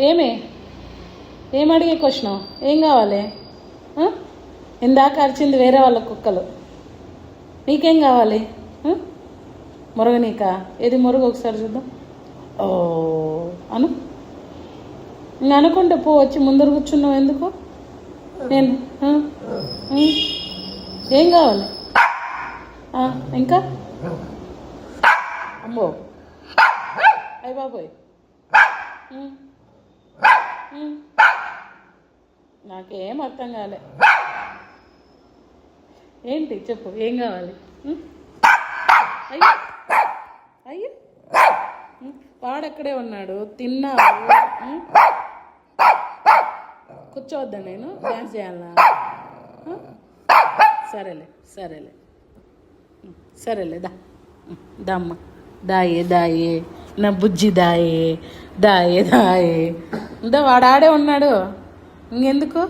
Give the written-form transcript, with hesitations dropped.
ఏమే ఏం అడిగే క్వశ్చన్? ఏం కావాలి? ఇందాక అరిచింది వేరే వాళ్ళ కుక్కలు. నీకేం కావాలి? మురగ నీకా? ఏది మురుగు ఒకసారి చూద్దాం. ఓ అను. ఇంకా అనుకుంటే పో, వచ్చి ముందర కూర్చున్నావు ఎందుకు? నేను ఏం కావాలి ఇంకా? అమ్మో అయ్య బాబోయ్, నాకేం అర్థం కాలే. ఏంటి చెప్పు, ఏం కావాలి? అయ్యో అయ్యో, వాడెక్కడే ఉన్నాడు? తిన్నావు? కూర్చోవద్దా? నేను డ్యాన్స్ చేయాలా? సరేలే సరేలే సరేలే, దమ్మ దాయే దాయే నా బుజ్జి దాయే దాయే దాయే. వాడాడే ఉన్నాడు, ఇంకెందుకు?